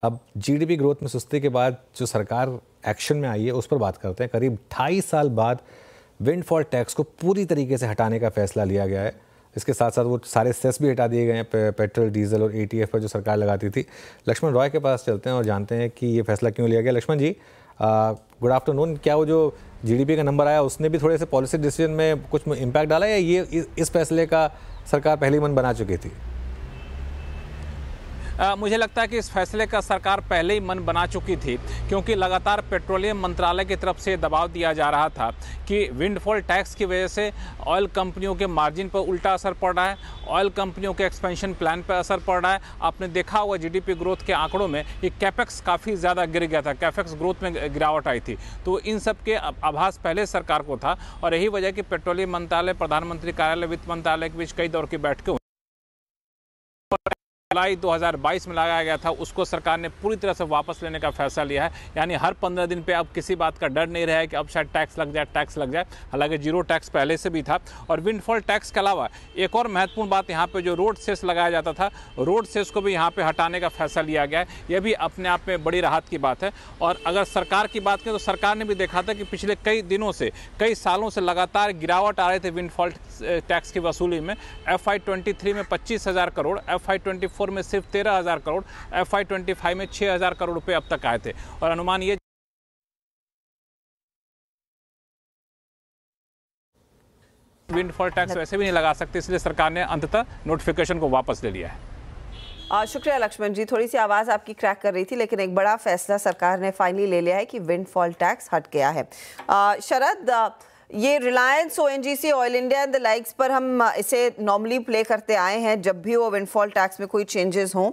अब GDP growth में सुस्ती के बाद जो सरकार एक्शन में आई है उस पर बात करते हैं। करीब 2.5 साल बाद विंडफॉल टैक्स को पूरी तरीके से हटाने का फैसला लिया गया है। इसके साथ साथ वो सारे सेस भी हटा दिए गए हैं पेट्रोल, डीजल और एटीएफ पर जो सरकार लगाती थी। लक्ष्मण रॉय के पास चलते हैं और जानते हैं कि ये फैसला क्यों लिया गया। लक्ष्मण जी, गुड आफ्टरनून। क्या वो जो जीडीपी का नंबर आया उसने भी थोड़े से पॉलिसी डिसीजन में कुछ इम्पैक्ट डाला, या ये इस फैसले का सरकार पहले ही मन बना चुकी थी? मुझे लगता है कि इस फैसले का सरकार पहले ही मन बना चुकी थी, क्योंकि लगातार पेट्रोलियम मंत्रालय की तरफ से दबाव दिया जा रहा था कि विंडफॉल टैक्स की वजह से ऑयल कंपनियों के मार्जिन पर उल्टा असर पड़ रहा है, ऑयल कंपनियों के एक्सपेंशन प्लान पर असर पड़ रहा है। आपने देखा होगा जीडीपी ग्रोथ के आंकड़ों में ये कैपेक्स काफ़ी ज़्यादा गिर गया था, कैपेक्स ग्रोथ में गिरावट आई थी। तो इन सब के आभास पहले सरकार को था और यही वजह कि पेट्रोलियम मंत्रालय, प्रधानमंत्री कार्यालय, वित्त मंत्रालय के बीच कई दौर की बैठकें जुलाई 2022 में लगाया गया था, उसको सरकार ने पूरी तरह से वापस लेने का फैसला लिया है। यानी हर 15 दिन पे अब किसी बात का डर नहीं रहा है कि अब शायद टैक्स लग जाए। हालांकि जीरो टैक्स पहले से भी था। और विंडफॉल टैक्स के अलावा एक और महत्वपूर्ण बात, यहाँ पे जो रोड सेस लगाया जाता था, रोड सेस को भी यहाँ पे हटाने का फैसला लिया गया है। यह भी अपने आप में बड़ी राहत की बात है। और अगर सरकार की बात करें तो सरकार ने भी देखा था कि पिछले कई दिनों से, कई सालों से लगातार गिरावट आ रहे थे विंडफॉल टैक्स की वसूली में। FY23 में 25,000 करोड़, FY24 में सिर्फ 13,000 करोड़, FY25 में 6,000 करोड़ रुपए अब तक आए थे। और अनुमान ये विंडफॉल टैक्स वैसे भी नहीं लगा सकते, इसलिए सरकार ने अंततः नोटिफिकेशन को वापस ले लिया है। शुक्रिया लक्ष्मण जी, थोड़ी सी आवाज़ आपकी क्रैक कर रही थी, लेकिन एक बड़ा फैसला सरकार ने फाइनली ले लिया है कि विंडफॉल टैक्स हट गया है। शरद, ये Reliance, ONGC, oil India and the likes पर हम इसे नॉर्मली प्ले करते आए हैं जब भी वो विंडफॉल टैक्स में कोई चेंजेस हों।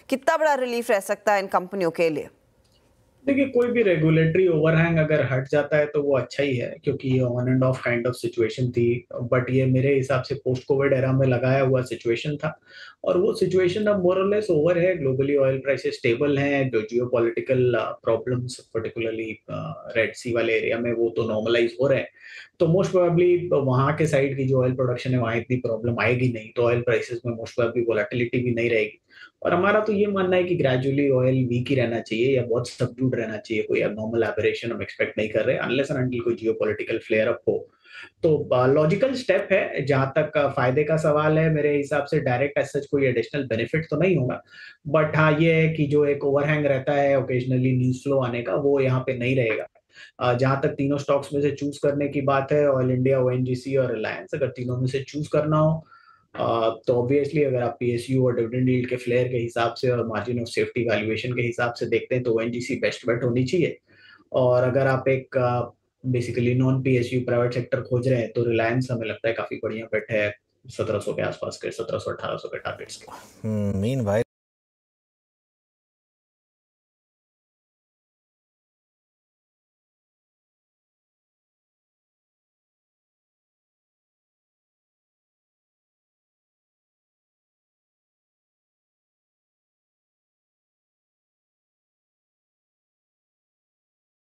कितना बड़ा रिलीफ रह सकता है इन कंपनियों के लिए? देखिए, कोई भी रेगुलेटरी ओवरहैंग अगर हट जाता है तो वो अच्छा ही है, क्योंकि ये on end of kind of situation थी। बट ये मेरे हिसाब से पोस्ट कोविड एरा में लगाया हुआ सिचुएशन था और वो सिचुएशन अब मोर और लेस ओवर है। ग्लोबली ऑयल प्राइसेस स्टेबल हैं, जो जियोपॉलिटिकल प्रॉब्लम्स पर्टिकुलरली रेड सी वाले एरिया में वो तो नॉर्मलाइज हो रहे हैं। तो मोस्ट प्रोबेबली वहाँ के साइड की जो ऑयल प्रोडक्शन है वहाँ इतनी प्रॉब्लम आएगी नहीं, तो ऑयल प्राइसेस में मोस्ट प्रोबेबली वोलेटिलिटी भी नहीं रहेगी। और हमारा तो ये मानना है कि ग्रेजुअली ऑयल वीक ही रहना चाहिए या बहुत सबड्यूड रहना चाहिए। कोई एबनॉर्मल एबरेशन हम एक्सपेक्ट नहीं कर रहे अनलेस एंड अनटिल कोई जियोपॉलिटिकल फ्लेयर अप हो। तो लॉजिकल स्टेप है। जहां तक फायदे का सवाल है, मेरे हिसाब से डायरेक्ट एज सच कोई एडिशनल बेनिफिट तो नहीं होगा। बट हाँ, ये है कि जो एक ओवरहैंग रहता है ओकेजनली न्यूज फ्लो आने का, वो यहाँ पे नहीं रहेगा। जहां तक तीनों स्टॉक्स में से चूज करने की बात है, ऑयल इंडिया, ONGC और रिलायंस, अगर तीनों में से चूज करना हो तो ऑब्वियसली अगर आप PSU और डिविडेंड यील्ड के फ्लेयर के हिसाब से और मार्जिन ऑफ सेफ्टी वैल्यूएशन के हिसाब से देखते हैं तो ONGC बेस्ट बेट होनी चाहिए। और अगर आप एक basically non PSU private sector खोज रहे हैं तो रिलायंस हमें लगता है काफी बढ़िया बेट है 1700 के आसपास के, 1700-1800 के टारगेट्स के। मीन भाई